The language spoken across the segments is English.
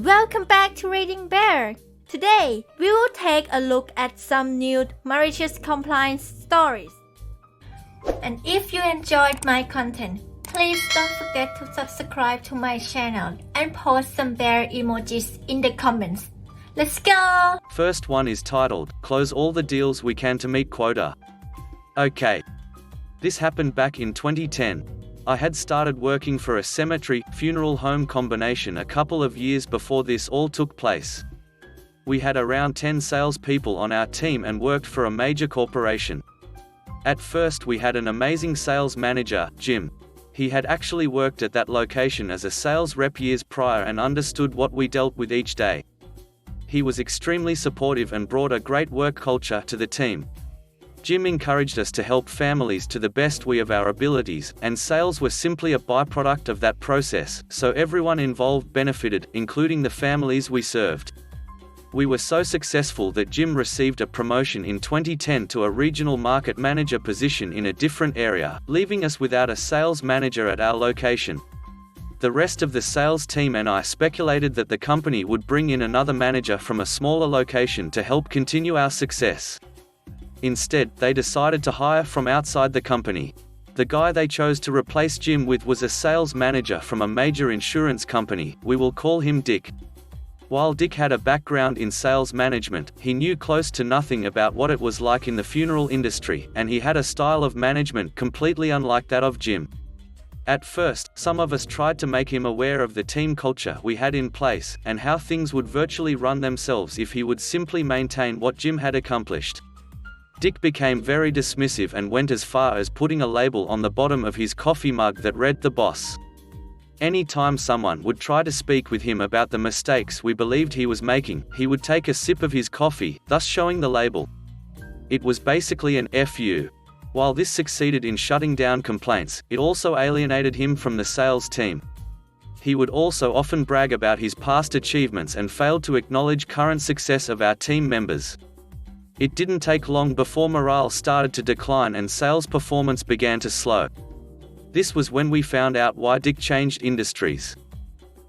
Welcome back to Reading Bear. Today, we will take a look at some new malicious compliance stories. And if you enjoyed my content, please don't forget to subscribe to my channel and post some bear emojis in the comments. Let's go! First one is titled, Close all the deals we can to meet quota. Okay. This happened back in 2010. I had started working for a cemetery, funeral home combination a couple of years before this all took place. We had around 10 salespeople on our team and worked for a major corporation. At first we had an amazing sales manager, Jim. He had actually worked at that location as a sales rep years prior and understood what we dealt with each day. He was extremely supportive and brought a great work culture to the team. Jim encouraged us to help families to the best of our abilities, and sales were simply a byproduct of that process, so everyone involved benefited, including the families we served. We were so successful that Jim received a promotion in 2010 to a regional market manager position in a different area, leaving us without a sales manager at our location. The rest of the sales team and I speculated that the company would bring in another manager from a smaller location to help continue our success. Instead, they decided to hire from outside the company. The guy they chose to replace Jim with was a sales manager from a major insurance company. We will call him Dick. While Dick had a background in sales management, he knew close to nothing about what it was like in the funeral industry, and he had a style of management completely unlike that of Jim. At first, some of us tried to make him aware of the team culture we had in place, and how things would virtually run themselves if he would simply maintain what Jim had accomplished. Dick became very dismissive and went as far as putting a label on the bottom of his coffee mug that read "The Boss." Any time someone would try to speak with him about the mistakes we believed he was making, he would take a sip of his coffee, thus showing the label. It was basically an FU. While this succeeded in shutting down complaints, it also alienated him from the sales team. He would also often brag about his past achievements and failed to acknowledge current success of our team members. It didn't take long before morale started to decline and sales performance began to slow. This was when we found out why Dick changed industries.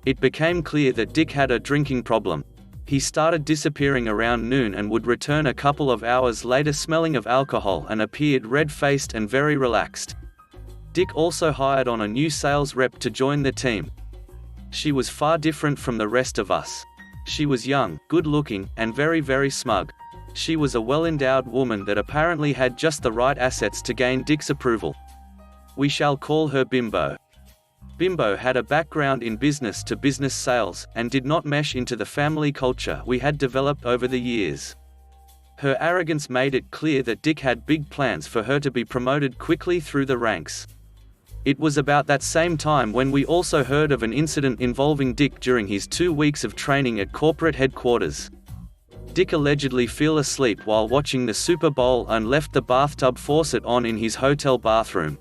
It became clear that Dick had a drinking problem. He started disappearing around noon and would return a couple of hours later smelling of alcohol and appeared red-faced and very relaxed. Dick also hired on a new sales rep to join the team. She was far different from the rest of us. She was young, good-looking, and very smug. She was a well-endowed woman that apparently had just the right assets to gain Dick's approval. We shall call her Bimbo. Bimbo had a background in business-to-business sales, and did not mesh into the family culture we had developed over the years. Her arrogance made it clear that Dick had big plans for her to be promoted quickly through the ranks. It was about that same time when we also heard of an incident involving Dick during his 2 weeks of training at corporate headquarters. Dick allegedly fell asleep while watching the Super Bowl and left the bathtub faucet on in his hotel bathroom.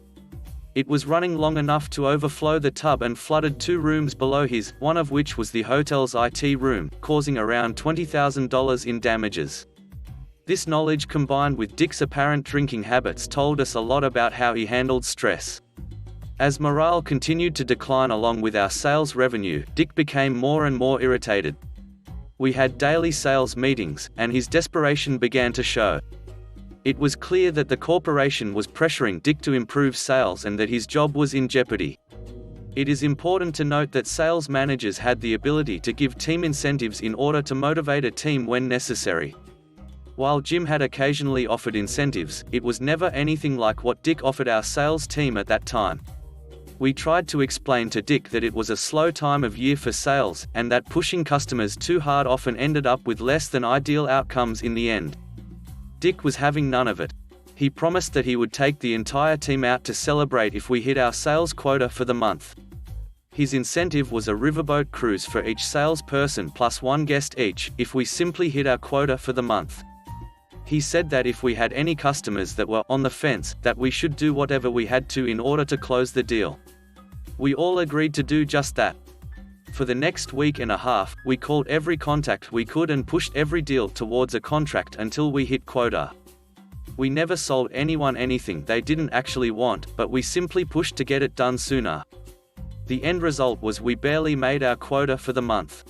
It was running long enough to overflow the tub and flooded 2 rooms below his, one of which was the hotel's IT room, causing around $20,000 in damages. This knowledge combined with Dick's apparent drinking habits told us a lot about how he handled stress. As morale continued to decline along with our sales revenue, Dick became more and more irritated. We had daily sales meetings, and his desperation began to show. It was clear that the corporation was pressuring Dick to improve sales and that his job was in jeopardy. It is important to note that sales managers had the ability to give team incentives in order to motivate a team when necessary. While Jim had occasionally offered incentives, it was never anything like what Dick offered our sales team at that time. We tried to explain to Dick that it was a slow time of year for sales, and that pushing customers too hard often ended up with less than ideal outcomes in the end. Dick was having none of it. He promised that he would take the entire team out to celebrate if we hit our sales quota for the month. His incentive was a riverboat cruise for each salesperson plus 1 guest each, if we simply hit our quota for the month. He said that if we had any customers that were on the fence, that we should do whatever we had to in order to close the deal. We all agreed to do just that. For the next week and a half, we called every contact we could and pushed every deal towards a contract until we hit quota. We never sold anyone anything they didn't actually want, but we simply pushed to get it done sooner. The end result was we barely made our quota for the month.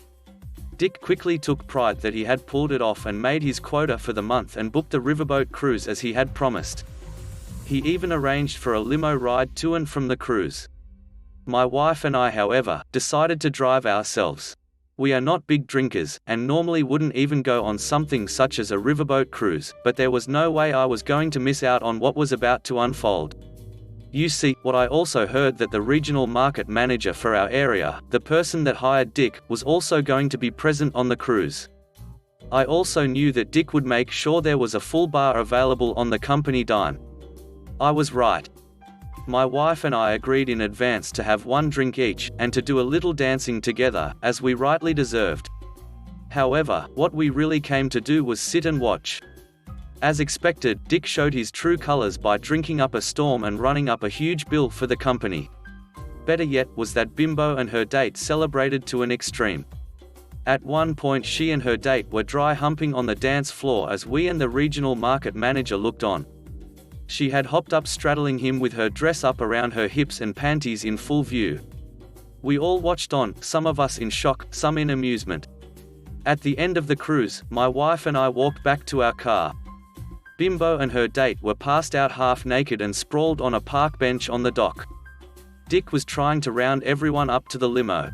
Dick quickly took pride that he had pulled it off and made his quota for the month and booked the riverboat cruise as he had promised. He even arranged for a limo ride to and from the cruise. My wife and I, however, decided to drive ourselves. We are not big drinkers, and normally wouldn't even go on something such as a riverboat cruise, but there was no way I was going to miss out on what was about to unfold. You see, what I also heard that the regional market manager for our area, the person that hired Dick, was also going to be present on the cruise. I also knew that Dick would make sure there was a full bar available on the company dime. I was right. My wife and I agreed in advance to have one drink each, and to do a little dancing together, as we rightly deserved. However, what we really came to do was sit and watch. As expected, Dick showed his true colors by drinking up a storm and running up a huge bill for the company. Better yet was that Bimbo and her date celebrated to an extreme. At one point she and her date were dry humping on the dance floor as we and the regional market manager looked on. She had hopped up straddling him with her dress up around her hips and panties in full view. We all watched on, some of us in shock, some in amusement. At the end of the cruise, my wife and I walked back to our car. Bimbo and her date were passed out half naked and sprawled on a park bench on the dock. Dick was trying to round everyone up to the limo.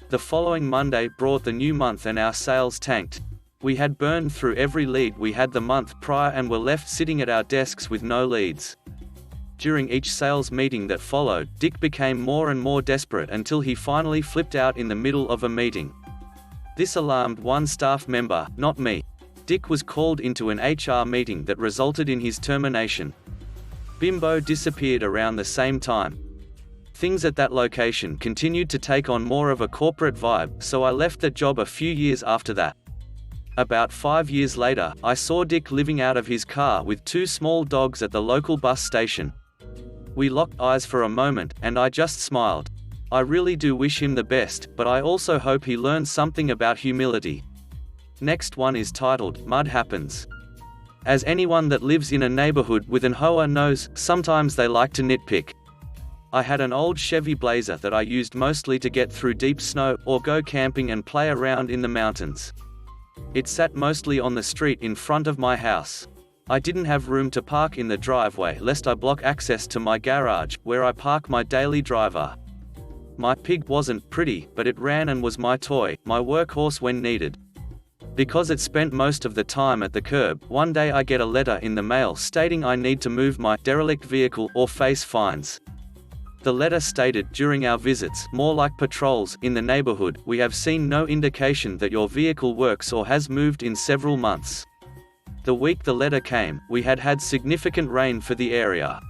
The following Monday brought the new month and our sales tanked. We had burned through every lead we had the month prior and were left sitting at our desks with no leads. During each sales meeting that followed, Dick became more and more desperate until he finally flipped out in the middle of a meeting. This alarmed one staff member, not me. Dick was called into an HR meeting that resulted in his termination. Bimbo disappeared around the same time. Things at that location continued to take on more of a corporate vibe, so I left that job a few years after that. About 5 years later, I saw Dick living out of his car with 2 small dogs at the local bus station. We locked eyes for a moment, and I just smiled. I really do wish him the best, but I also hope he learns something about humility. Next one is titled, Mud Happens. As anyone that lives in a neighborhood with an HOA knows, sometimes they like to nitpick. I had an old Chevy Blazer that I used mostly to get through deep snow, or go camping and play around in the mountains. It sat mostly on the street in front of my house. I didn't have room to park in the driveway lest I block access to my garage, where I park my daily driver. My pig wasn't pretty, but it ran and was my toy, my workhorse when needed. Because it spent most of the time at the curb, one day I get a letter in the mail stating I need to move my derelict vehicle or face fines. The letter stated, during our visits, more like patrols, in the neighborhood, we have seen no indication that your vehicle works or has moved in several months. The week the letter came, we had had significant rain for the area.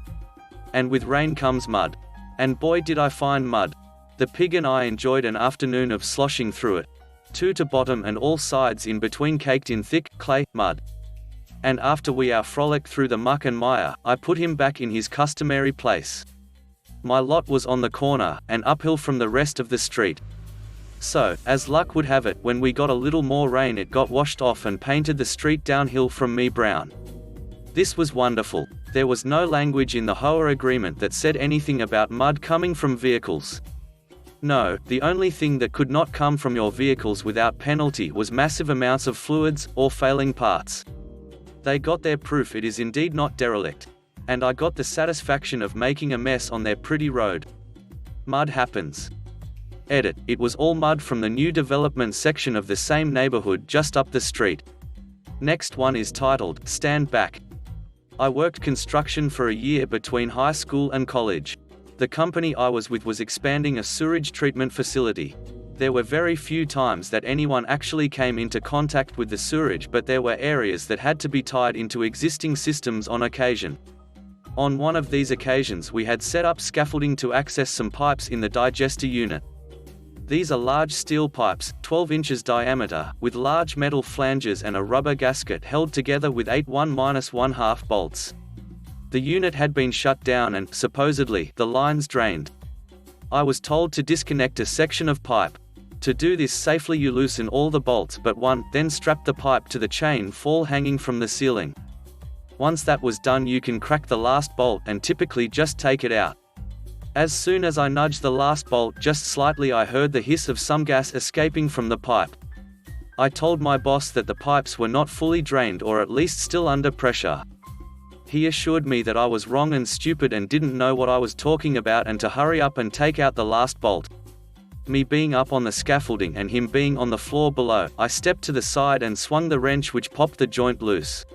And with rain comes mud. And boy did I find mud. The pig and I enjoyed an afternoon of sloshing through it. 2 to bottom and all sides in between caked in thick, clay, mud. And after we frolicked through the muck and mire, I put him back in his customary place. My lot was on the corner, and uphill from the rest of the street. So, as luck would have it, when we got a little more rain it got washed off and painted the street downhill from me brown. This was wonderful. There was no language in the HOA agreement that said anything about mud coming from vehicles. No, the only thing that could not come from your vehicles without penalty was massive amounts of fluids, or failing parts. They got their proof it is indeed not derelict. And I got the satisfaction of making a mess on their pretty road. Mud happens. Edit, it was all mud from the new development section of the same neighborhood just up the street. Next one is titled, Stand Back. I worked construction for a year between high school and college. The company I was with was expanding a sewage treatment facility. There were very few times that anyone actually came into contact with the sewage, but there were areas that had to be tied into existing systems on occasion. On one of these occasions we had set up scaffolding to access some pipes in the digester unit. These are large steel pipes, 12 inches diameter, with large metal flanges and a rubber gasket held together with 8 1-1/2 bolts. The unit had been shut down and, supposedly, the lines drained. I was told to disconnect a section of pipe. To do this safely you loosen all the bolts but one, then strap the pipe to the chain fall hanging from the ceiling. Once that was done you can crack the last bolt and typically just take it out. As soon as I nudged the last bolt just slightly I heard the hiss of some gas escaping from the pipe. I told my boss that the pipes were not fully drained or at least still under pressure. He assured me that I was wrong and stupid and didn't know what I was talking about and to hurry up and take out the last bolt. Me being up on the scaffolding and him being on the floor below, I stepped to the side and swung the wrench which popped the joint loose.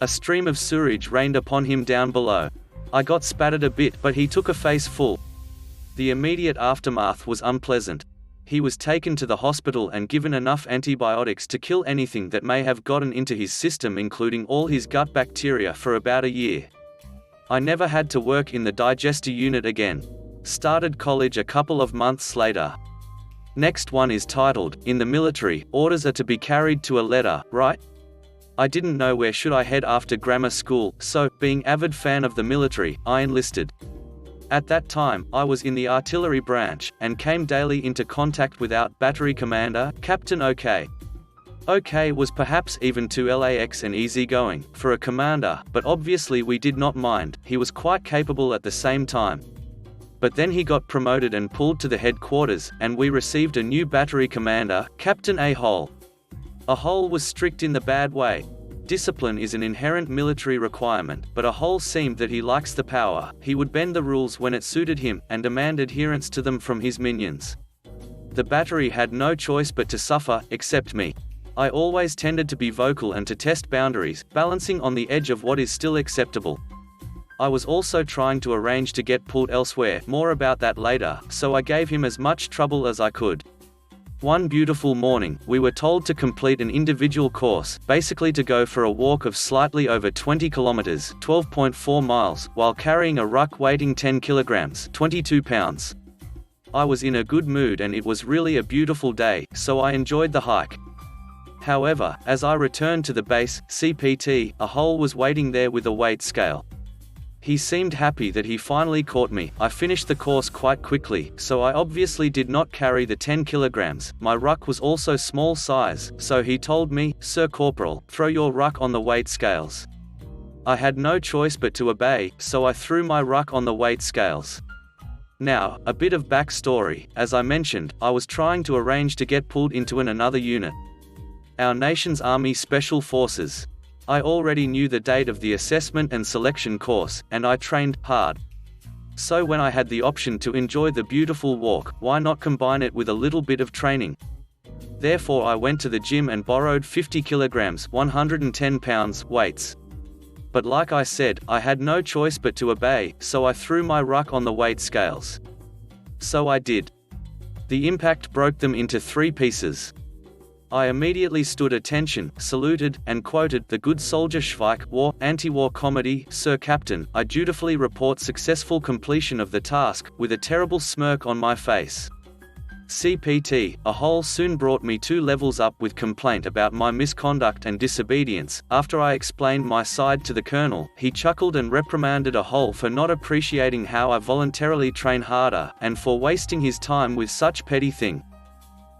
A stream of sewage rained upon him down below. I got spattered a bit, but he took a face full. The immediate aftermath was unpleasant. He was taken to the hospital and given enough antibiotics to kill anything that may have gotten into his system, including all his gut bacteria, for about a year. I never had to work in the digester unit again. Started college a couple of months later. Next one is titled, "In the military, orders are to be carried to a letter, right?" I didn't know where should I head after grammar school, so, being avid fan of the military, I enlisted. At that time, I was in the artillery branch, and came daily into contact with our battery commander, Captain OK. OK was perhaps even too lax and easygoing for a commander, but obviously we did not mind. He was quite capable at the same time. But then he got promoted and pulled to the headquarters, and we received a new battery commander, Captain A-Hole. A-Hole was strict in the bad way. Discipline is an inherent military requirement, but A-Hole seemed that he likes the power. He would bend the rules when it suited him, and demand adherence to them from his minions. The battery had no choice but to suffer, except me. I always tended to be vocal and to test boundaries, balancing on the edge of what is still acceptable. I was also trying to arrange to get pulled elsewhere, more about that later, so I gave him as much trouble as I could. One beautiful morning, we were told to complete an individual course, basically to go for a walk of slightly over 20 kilometers, 12.4 miles, while carrying a ruck weighing 10 kilograms, 22 pounds. I was in a good mood and it was really a beautiful day, so I enjoyed the hike. However, as I returned to the base, CPT, A-Hole was waiting there with a weight scale. He seemed happy that he finally caught me. I finished the course quite quickly, so I obviously did not carry the 10 kilograms. My ruck was also small size, so he told me, "Sir Corporal, throw your ruck on the weight scales." I had no choice but to obey, so I threw my ruck on the weight scales. Now, a bit of backstory. As I mentioned, I was trying to arrange to get pulled into another unit. Our nation's Army Special Forces. I already knew the date of the assessment and selection course, and I trained hard. So when I had the option to enjoy the beautiful walk, why not combine it with a little bit of training? Therefore I went to the gym and borrowed 50 kilograms, 110 pounds, weights. But like I said, I had no choice but to obey, so I threw my ruck on the weight scales. So I did. The impact broke them into 3 pieces. I immediately stood attention, saluted, and quoted, "The good soldier Schweik, war, anti-war comedy, Sir Captain, I dutifully report successful completion of the task," with a terrible smirk on my face. CPT, A-Hole soon brought me 2 levels up with complaint about my misconduct and disobedience. After I explained my side to the colonel, he chuckled and reprimanded A-Hole for not appreciating how I voluntarily train harder, and for wasting his time with such petty thing.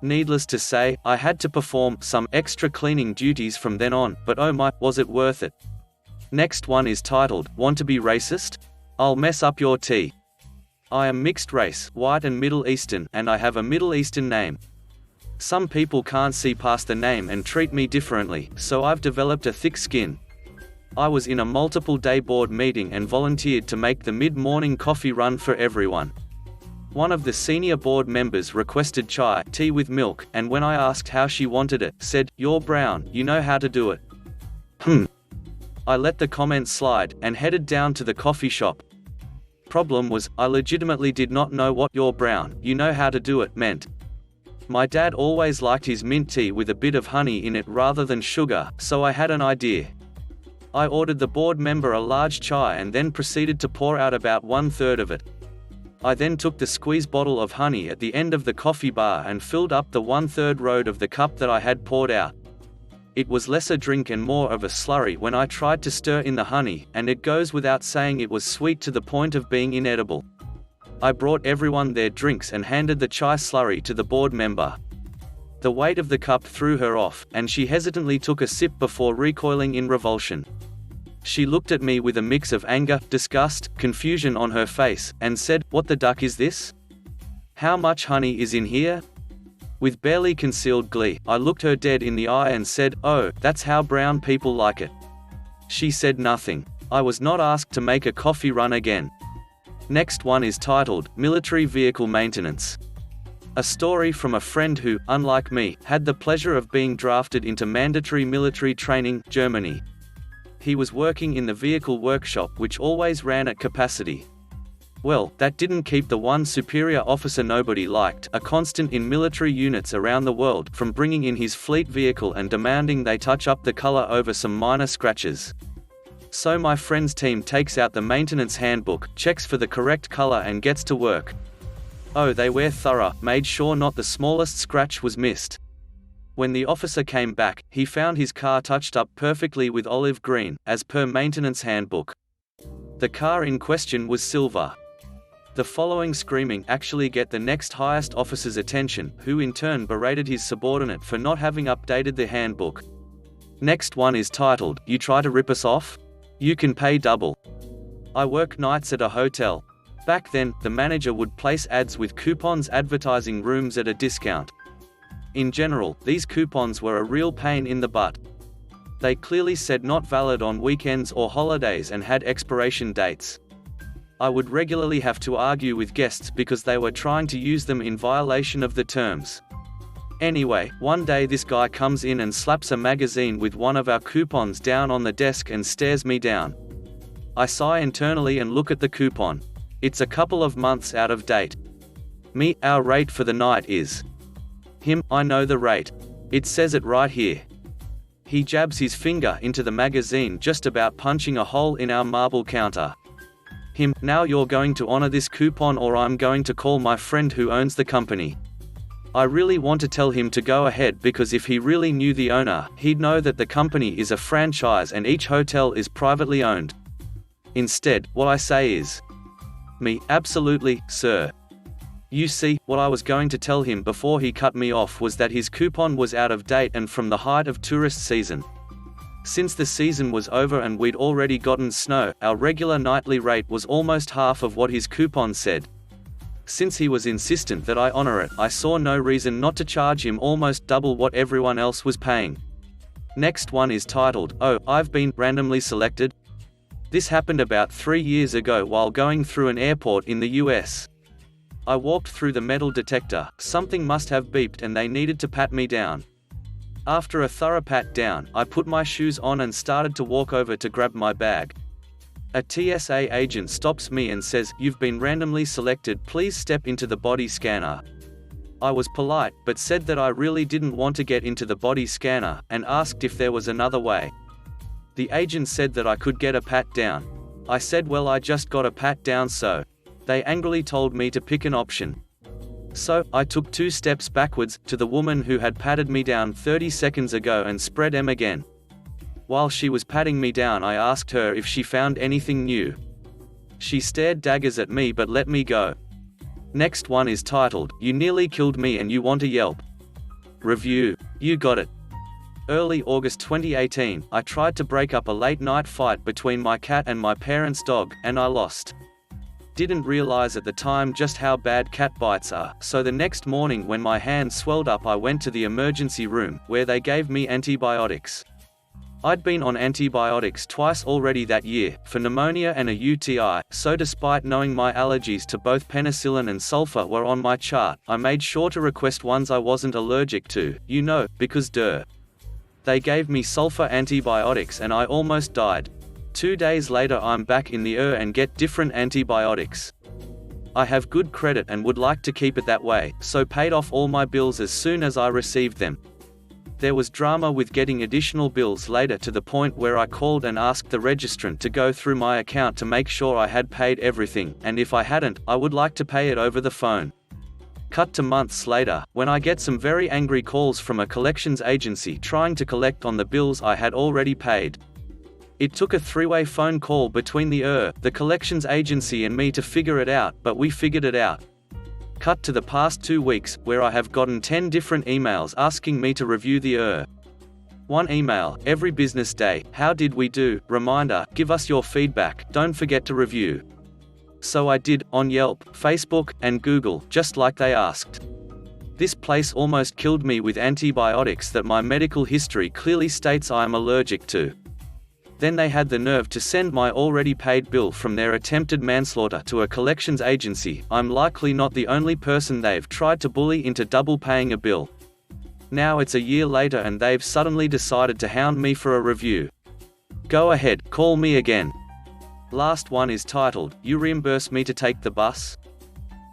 Needless to say, I had to perform some extra cleaning duties from then on, but oh my, was it worth it. Next one is titled, "Want to be racist? I'll mess up your tea." I am mixed race, white and Middle Eastern, and I have a Middle Eastern name. Some people can't see past the name and treat me differently, so I've developed a thick skin. I was in a multiple-day board meeting and volunteered to make the mid-morning coffee run for everyone. One of the senior board members requested chai, tea with milk, and when I asked how she wanted it, said, "You're brown, you know how to do it." I let the comment slide, and headed down to the coffee shop. Problem was, I legitimately did not know what "you're brown, you know how to do it" meant. My dad always liked his mint tea with a bit of honey in it rather than sugar, so I had an idea. I ordered the board member a large chai and then proceeded to pour out about 1/3 of it. I then took the squeeze bottle of honey at the end of the coffee bar and filled up the 1/3 road of the cup that I had poured out. It was less a drink and more of a slurry when I tried to stir in the honey, and it goes without saying it was sweet to the point of being inedible. I brought everyone their drinks and handed the chai slurry to the board member. The weight of the cup threw her off, and she hesitantly took a sip before recoiling in revulsion. She looked at me with a mix of anger, disgust, confusion on her face, and said, "What the duck is this? How much honey is in here? With barely concealed glee, I looked her dead in the eye and said, "Oh, that's how brown people like it." She said nothing. I was not asked to make a coffee run again. Next one is titled, Military Vehicle Maintenance. A story from a friend who, unlike me, had the pleasure of being drafted into mandatory military training, Germany. He was working in the vehicle workshop which always ran at capacity. Well, that didn't keep the one superior officer nobody liked, a constant in military units around the world, from bringing in his fleet vehicle and demanding they touch up the color over some minor scratches. So my friend's team takes out the maintenance handbook, checks for the correct color and gets to work. Oh, they were thorough, made sure not the smallest scratch was missed. When the officer came back, he found his car touched up perfectly with olive green, as per maintenance handbook. The car in question was silver. The following screaming actually get the next highest officer's attention, who in turn berated his subordinate for not having updated the handbook. Next one is titled, You Try to Rip Us Off? You Can Pay Double. I work nights at a hotel. Back then, the manager would place ads with coupons advertising rooms at a discount. In general, these coupons were a real pain in the butt. They clearly said not valid on weekends or holidays and had expiration dates. I would regularly have to argue with guests because they were trying to use them in violation of the terms. Anyway, one day this guy comes in and slaps a magazine with one of our coupons down on the desk and stares me down. I sigh internally and look at the coupon. It's a couple of months out of date. Me, our rate for the night is. Him, I know the rate. It says it right here. He jabs his finger into the magazine, just about punching a hole in our marble counter. Him, now you're going to honor this coupon or I'm going to call my friend who owns the company. I really want to tell him to go ahead because if he really knew the owner, he'd know that the company is a franchise and each hotel is privately owned. Instead, what I say is, me, absolutely, sir. You see, what I was going to tell him before he cut me off was that his coupon was out of date and from the height of tourist season. Since the season was over and we'd already gotten snow, our regular nightly rate was almost half of what his coupon said. Since he was insistent that I honor it, I saw no reason not to charge him almost double what everyone else was paying. Next one is titled, Oh, I've Been Randomly Selected. This happened about 3 years ago while going through an airport in the US. I walked through the metal detector, something must have beeped and they needed to pat me down. After a thorough pat down, I put my shoes on and started to walk over to grab my bag. A TSA agent stops me and says, "You've been randomly selected, please step into the body scanner." I was polite, but said that I really didn't want to get into the body scanner, and asked if there was another way. The agent said that I could get a pat down. I said, well, I just got a pat down, so. They angrily told me to pick an option. So, I took 2 steps backwards, to the woman who had patted me down 30 seconds ago and spread M again. While she was patting me down, I asked her if she found anything new. She stared daggers at me but let me go. Next one is titled, You Nearly Killed Me and You Want a Yelp. Review. You got it. Early August 2018, I tried to break up a late-night fight between my cat and my parents' dog, and I lost. Didn't realize at the time just how bad cat bites are, so the next morning when my hand swelled up I went to the emergency room, where they gave me antibiotics. I'd been on antibiotics twice already that year, for pneumonia and a UTI, so despite knowing my allergies to both penicillin and sulfur were on my chart, I made sure to request ones I wasn't allergic to, because duh. They gave me sulfur antibiotics and I almost died. 2 days later I'm back in the and get different antibiotics. I have good credit and would like to keep it that way, so paid off all my bills as soon as I received them. There was drama with getting additional bills later to the point where I called and asked the registrant to go through my account to make sure I had paid everything, and if I hadn't, I would like to pay it over the phone. Cut to months later, when I get some very angry calls from a collections agency trying to collect on the bills I had already paid. It took a 3-way phone call between the collections agency and me to figure it out, but we figured it out. Cut to the past 2 weeks, where I have gotten 10 different emails asking me to review the One email, every business day, how did we do, reminder, give us your feedback, don't forget to review. So I did, on Yelp, Facebook, and Google, just like they asked. This place almost killed me with antibiotics that my medical history clearly states I am allergic to. Then they had the nerve to send my already paid bill from their attempted manslaughter to a collections agency. I'm likely not the only person they've tried to bully into double paying a bill. Now it's a year later and they've suddenly decided to hound me for a review. Go ahead, call me again. Last one is titled, "You reimburse me to take the bus?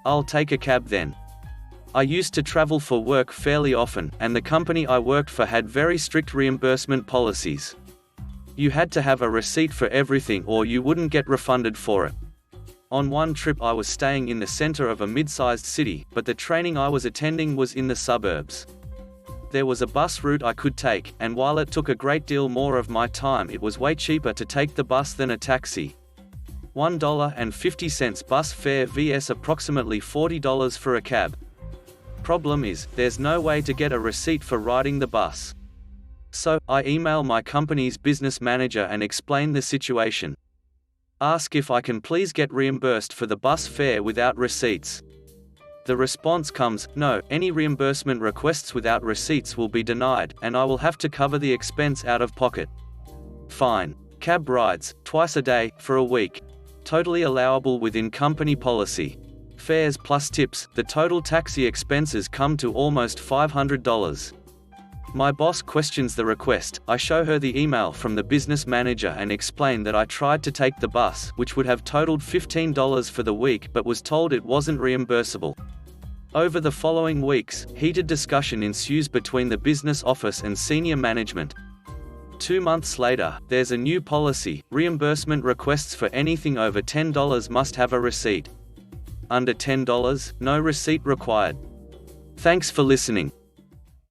I'll take a cab then." I used to travel for work fairly often, and the company I worked for had very strict reimbursement policies. You had to have a receipt for everything or you wouldn't get refunded for it. On one trip I was staying in the center of a mid-sized city, but the training I was attending was in the suburbs. There was a bus route I could take, and while it took a great deal more of my time, it was way cheaper to take the bus than a taxi. $1.50 bus fare vs approximately $40 for a cab. Problem is, there's no way to get a receipt for riding the bus. So, I email my company's business manager and explain the situation. Ask if I can please get reimbursed for the bus fare without receipts. The response comes, "No, any reimbursement requests without receipts will be denied, and I will have to cover the expense out of pocket." Fine. Cab rides, twice a day, for a week. Totally allowable within company policy. Fares plus tips, the total taxi expenses come to almost $500. My boss questions the request. I show her the email from the business manager and explain that I tried to take the bus, which would have totaled $15 for the week, but was told it wasn't reimbursable. Over the following weeks, heated discussion ensues between the business office and senior management. 2 months later, there's a new policy: reimbursement requests for anything over $10 must have a receipt. Under $10, no receipt required. Thanks for listening.